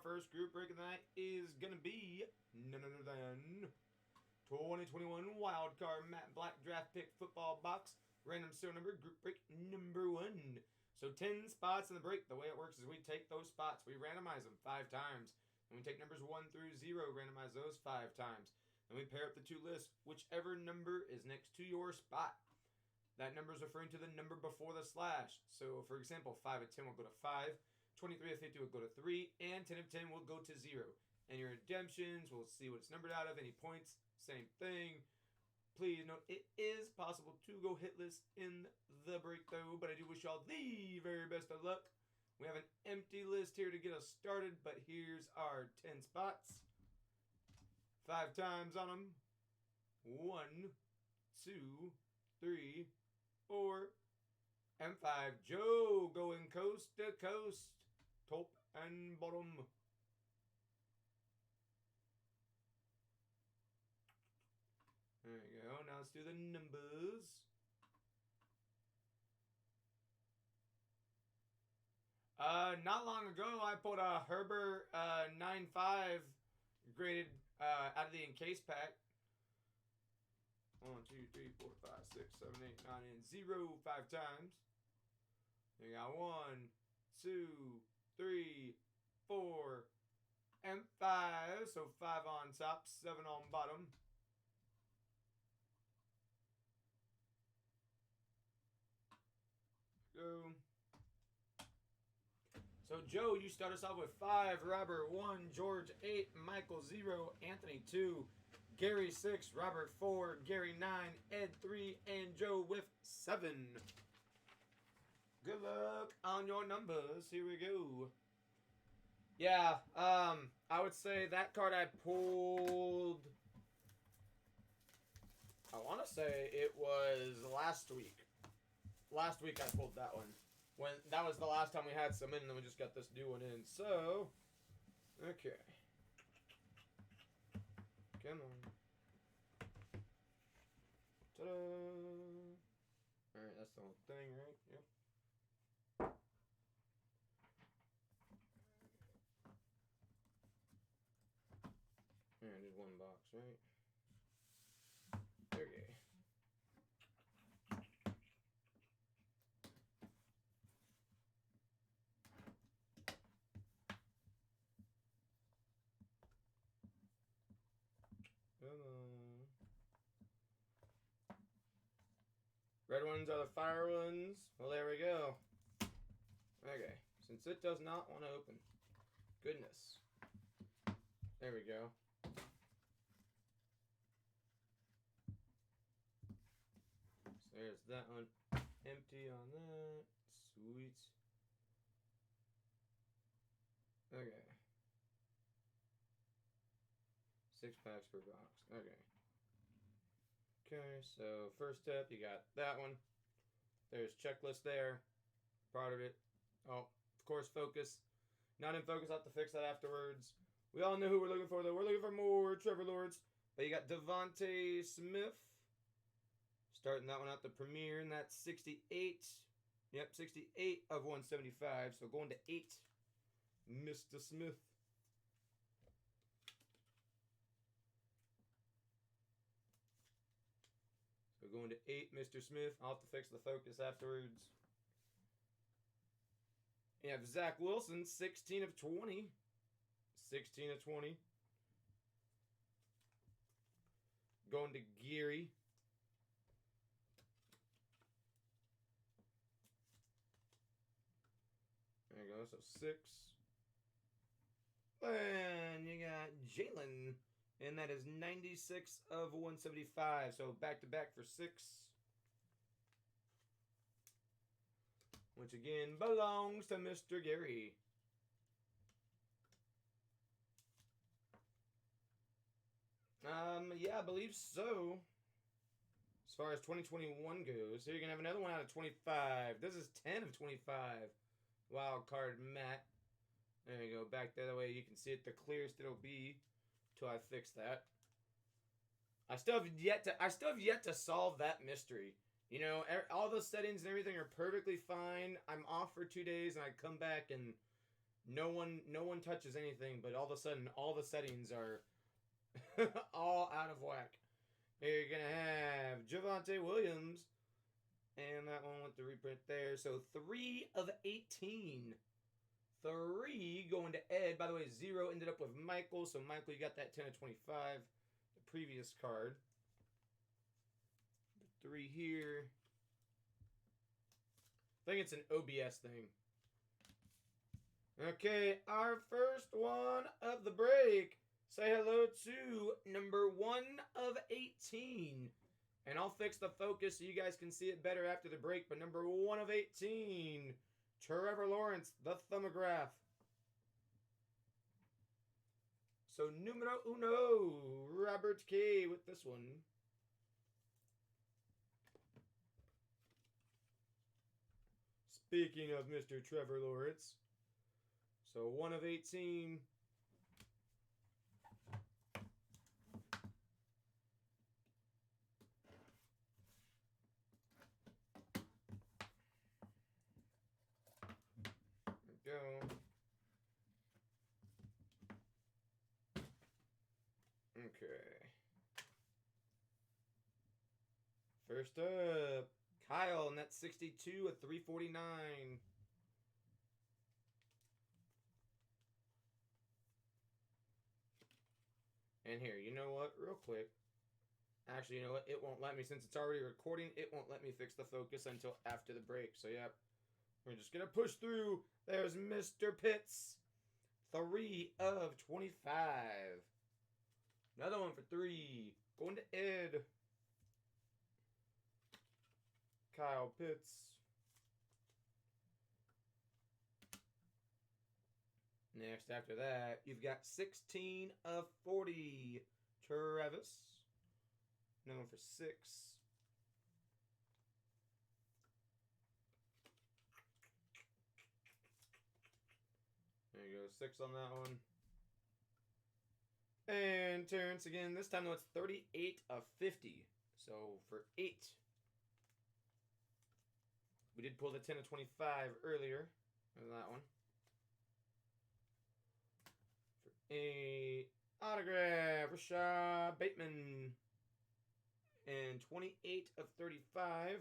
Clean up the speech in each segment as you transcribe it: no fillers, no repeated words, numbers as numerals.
first group break of the night is going to be none other than 2021 Wildcard Matte Black Draft Pick Football Box. Random serial number, group break number 1. So 10 spots in the break. The way it works is we take those spots, we randomize them 5 times. And we take numbers 1 through 0, randomize those 5 times. And we pair up the two lists, whichever number is next to your spot. That number is referring to the number before the slash. So, for example, 5 of 10 will go to 5, 23 of 50 will go to 3, and 10 of 10 will go to 0. And your redemptions, we'll see what it's numbered out of. Any points, same thing. Please note, it is possible to go hitless in the break, though. But I do wish y'all the very best of luck. We have an empty list here to get us started, but here's our 10 spots. 5 times on them. 1, 2, 3, 4, and 5. Joe going coast to coast. Top and bottom. There you go. Now let's do the numbers. Not long ago, I pulled a Herbert 9.5 graded out of the encased pack. 1, 2, 3, 4, 5, 6, 7, 8, 9, and 0 5 times. You got 1, 2, 3, 4, and 5. So 5 on top, 7 on bottom. Go. So Joe, you start us off with 5, Robert 1, George 8, Michael 0, Anthony 2, Gary 6, Robert 4, Gary 9, Ed 3, and Joe with 7. Good luck on your numbers. Here we go. Yeah, I would say that card I pulled, I want to say it was last week. Last week I pulled that one. When that was the last time we had some in, and then we just got this new one in. So, okay. Come on. Ta-da! Alright, that's the whole thing, right? Yep. Alright, just one box, right? Okay. Come on. Red ones are the fire ones. Well, there we go. Okay. Since it does not want to open. Goodness. There we go. So there's that one. Empty on that. Sweet. Okay. 6 packs per box. Okay. Okay, so first step, you got that one. There's checklist there. Part of it. Oh, of course, focus. Not in focus, I'll have to fix that afterwards. We all know who we're looking for, though. We're looking for more Trevor Lawrence. But you got Devontae Smith. Starting that one out the premiere, and that's 68. Yep, 68 of 175. So going to 8. Mr. Smith. So going to 8, Mr. Smith. I'll have to fix the focus afterwards. You have Zach Wilson, 16 of 20. 16 of 20. Going to Geary. There you go, so 6. And you got Jalen. And that is 96 of 175. So back-to-back for 6. Which again belongs to Mr. Gary. Yeah, I believe so. As far as 2021 goes. So you're going to have another one out of 25. This is 10 of 25. Wild card Matt. There you go. Back the other way. You can see it the clearest it'll be. Till I fix that. I still have yet to solve that mystery. You know, all the settings and everything are perfectly fine. I'm off for 2 days and I come back and No one touches anything, but all of a sudden, all the settings are all out of whack. Here you're gonna have Javonte Williams, and that one with the reprint there. So 3 of 18. 3 going to Ed. By the way, 0 ended up with Michael. So Michael, you got that 10 of 25. The previous card. 3 here. I think it's an OBS thing. Okay, our first one of the break. Say hello to number 1 of 18. And I'll fix the focus so you guys can see it better after the break. But number 1 of 18, Trevor Lawrence, the Thumbograph. So numero uno, Robert K with this one. Speaking of Mr. Trevor Lawrence. So 1 of 18. Go. Okay. First up, Kyle, and that's 62 at 349. And here, you know what? Real quick. Actually, you know what? It won't let me. Since it's already recording, it won't let me fix the focus until after the break. So, yep. We're just going to push through. There's Mr. Pitts. 3 of 25. Another one for 3. Going to Ed. Kyle Pitts. Next, after that, you've got 16 of 40. Travis. Another one for 6. There you go, 6 on that one. And Terrence again. This time, though, it's 38 of 50. So, for 8. We did pull the 10 of 25 earlier. On that one. For 8. Autograph, Rashad Bateman. And 28 of 35.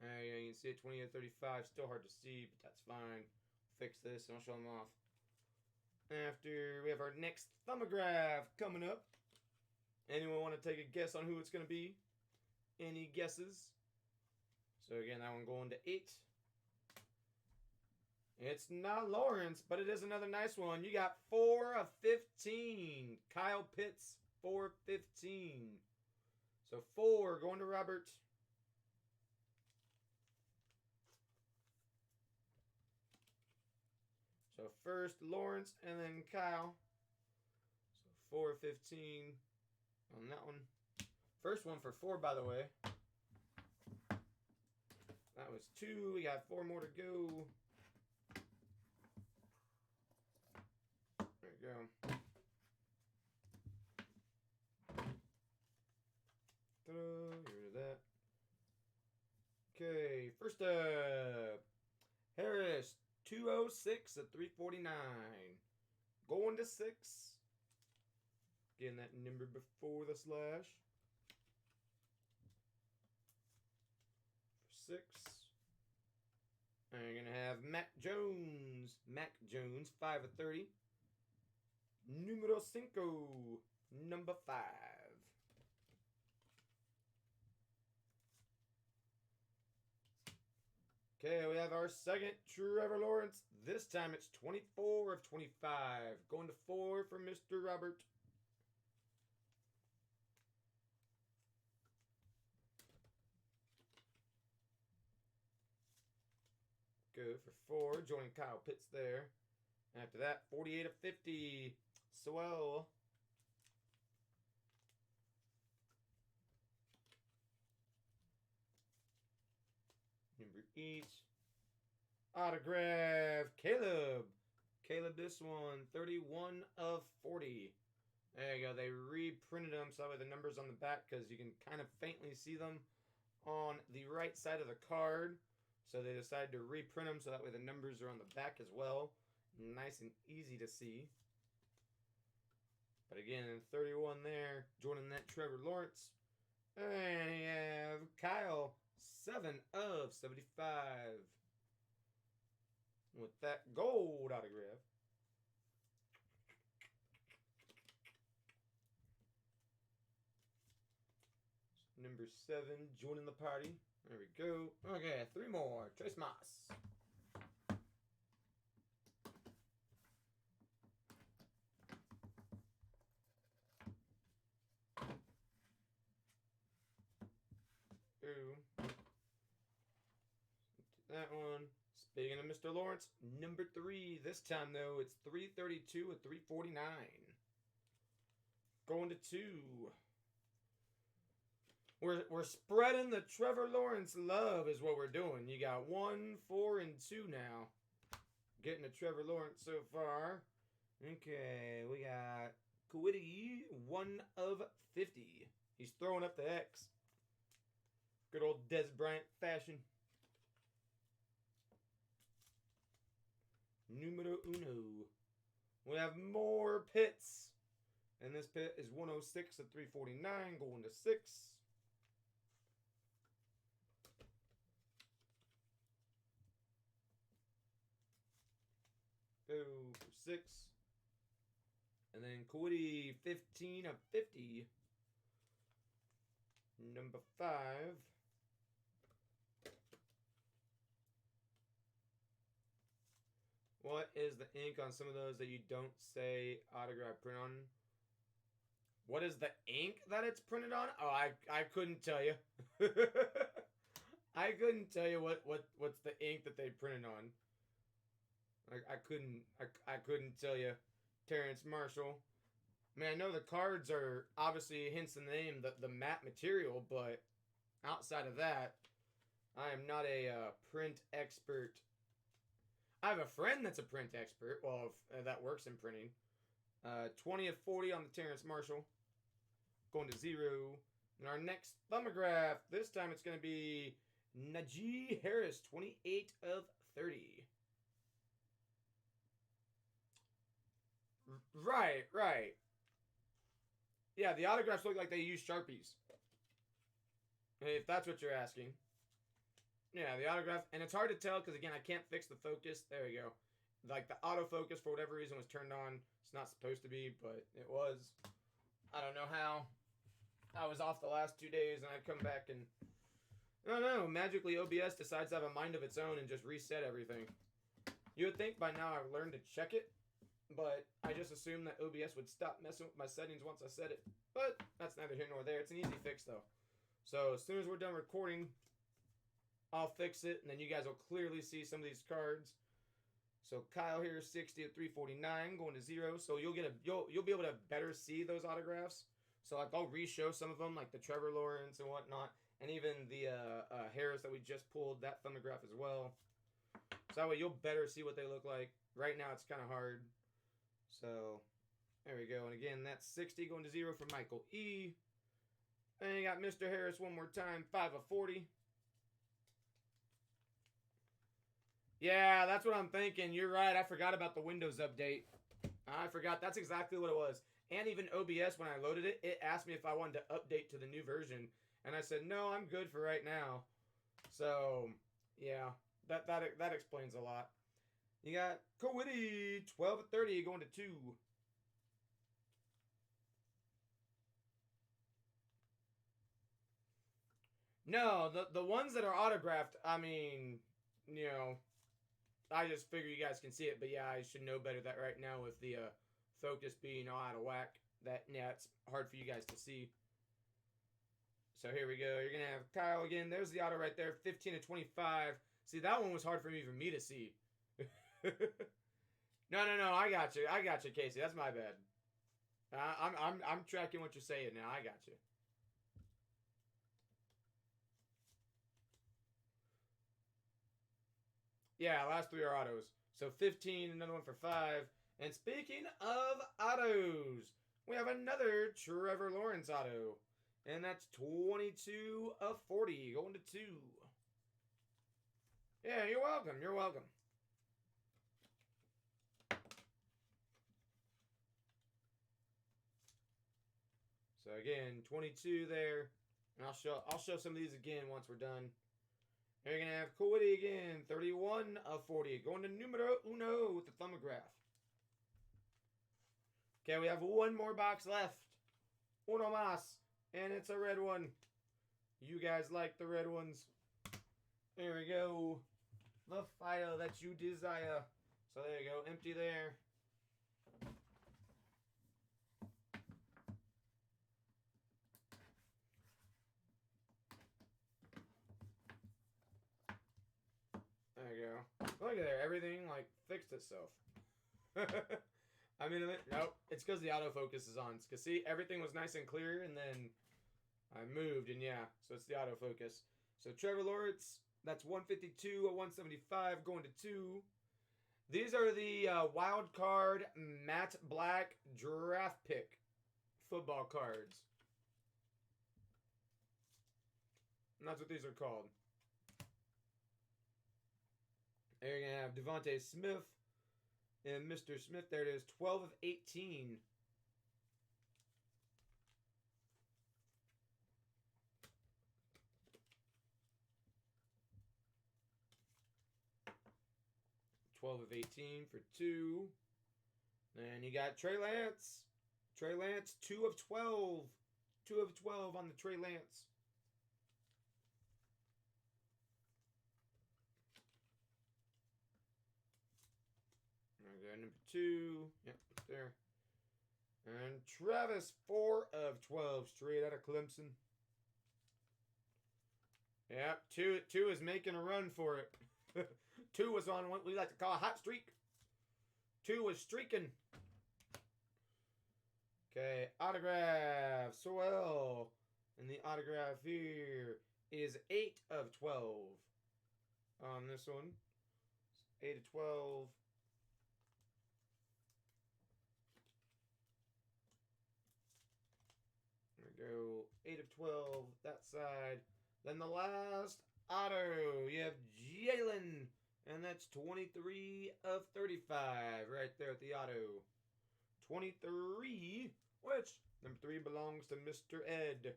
Yeah, you can see it, 28 of 35. Still hard to see, but that's fine. Fix this and I'll show them off. After we have our next Thumbograph coming up. Anyone want to take a guess on who it's going to be? Any guesses? So again, that one going to 8. It's not Lawrence, but it is another nice one. You got 4 of 15. Kyle Pitts, 4 of 15. So 4 going to Robert. So first Lawrence and then Kyle. So 4 of 15 on that one. First one for 4, by the way. That was 2. We got 4 more to go. There you go. Get rid of that. Okay, first up, Harris, 206 at 349. Going to 6. Getting that number before the slash. For 6. And you're going to have Mac Jones. Mac Jones, 5 of 30. Numero 5. Number 5. Okay, we have our second Trevor Lawrence. This time it's 24 of 25. Going to 4 for Mr. Robert. Good for 4. Joining Kyle Pitts there. After that, 48 of 50. Swell. Number 8. Autograph. Caleb. Caleb, this one. 31 of 40. There you go. They reprinted them so with the numbers on the back because you can kind of faintly see them on the right side of the card. So they decided to reprint them so that way the numbers are on the back as well. Nice and easy to see. But again, 31 there, joining that Trevor Lawrence. And you have Kyle, 7 of 75. With that gold autograph. Number 7, joining the party. There we go. Okay, 3 more. Trace Moss. Ooh. That one. Speaking of Mr. Lawrence, number 3. This time, though, it's 332 of 349. Going to 2. We're spreading the Trevor Lawrence love is what we're doing. You got 1, 4, and 2 now. Getting a Trevor Lawrence so far. Okay, we got Quiddy, 1 of 50. He's throwing up the X. Good old Des Bryant fashion. Numero uno. We have more pits. And this pit is 106 of 349, going to 6. Go for 6. And then Cody, 15 of 50. Number 5. What is the ink on some of those that you don't say autograph print on? What is the ink that it's printed on? Oh, I couldn't tell you. I couldn't tell you what's the ink that they printed on. I couldn't tell you. Terrence Marshall. I mean, I know the cards are obviously hints in the name, the matte material, but outside of that, I am not a print expert. I have a friend that's a print expert. Well, that works in printing. 20 of 40 on the Terrence Marshall. Going to 0. And our next thumbograph, this time it's going to be Najee Harris, 28 of 30. Right. Yeah, the autographs look like they use Sharpies. If that's what you're asking. Yeah, the autograph. And it's hard to tell because, again, I can't fix the focus. There we go. Like, the autofocus, for whatever reason, was turned on. It's not supposed to be, but it was. I don't know how. I was off the last 2 days, and I come back and... I don't know. Magically, OBS decides to have a mind of its own and just reset everything. You would think by now I've learned to check it, but I just assumed that OBS would stop messing with my settings once I set it. But that's neither here nor there. It's an easy fix, though. So as soon as we're done recording, I'll fix it, and then you guys will clearly see some of these cards. So Kyle here, 60 of 349, going to 0. So you'll be able to better see those autographs. So like I'll re-show some of them, like the Trevor Lawrence and whatnot, and even the Harris that we just pulled, that thumbograph as well. So that way you'll better see what they look like. Right now it's kind of hard. So there we go. And again, that's 60 going to 0 for Michael E. And you got Mr. Harris one more time, 5 of 40. Yeah, that's what I'm thinking. You're right. I forgot about the Windows update. I forgot. That's exactly what it was. And even OBS, when I loaded it, it asked me if I wanted to update to the new version. And I said, no, I'm good for right now. So, yeah, that explains a lot. You got Kowitty, 12 of 30, going to 2. No, the ones that are autographed, I mean, you know, I just figure you guys can see it. But, yeah, I should know better that right now with the focus being all out of whack. That, yeah, it's hard for you guys to see. So here we go. You're going to have Kyle again. There's the auto right there, 15 of 25. See, that one was hard for even me to see. No. I got you, Casey. That's my bad. I'm tracking what you're saying now. I got you. Yeah, last 3 are autos. So 15, another one for 5. And speaking of autos, we have another Trevor Lawrence auto. And that's 22 of 40, going to 2. Yeah, you're welcome. You're welcome. So again, 22 there. And I'll show some of these again once we're done. Here you're gonna have Cody again, 31 of 40. Going to numero uno with the thumbograph. Okay, we have one more box left. Uno más. And it's a red one. You guys like the red ones. There we go. The file that you desire. So there you go. Empty there. There you go. Look at there. Everything like fixed itself. I mean, nope. It's because the autofocus is on. Because see, everything was nice and clear, and then I moved, and yeah, so it's the autofocus. So Trevor Lawrence, that's 152 of 175 going to 2. These are the wild card matte black draft pick football cards. And that's what these are called. There you're going to have Devontae Smith and Mr. Smith. There it is, 12 of 18. Of 18 for 2. And you got Trey Lance. Trey Lance, 2 of 12. 2 of 12 on the Trey Lance. There we go, number 2. Yep, there. And Travis, 4 of 12, straight out of Clemson. Yep, 2 is making a run for it. 2 was on what we like to call a hot streak. 2 was streaking. Okay, autograph. Swell. And the autograph here is 8 of 12 on this one. 8 of 12. There we go. 8 of 12 that side. Then the last auto. You have Jalen. And that's 23 of 35 right there at the auto. 23, which number 3 belongs to Mr. Ed.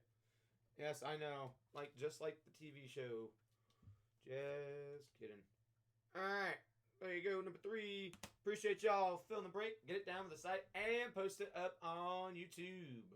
Yes, I know. Just like the TV show. Just kidding. Alright, there you go, number 3. Appreciate y'all filling the break. Get it down to the site and post it up on YouTube.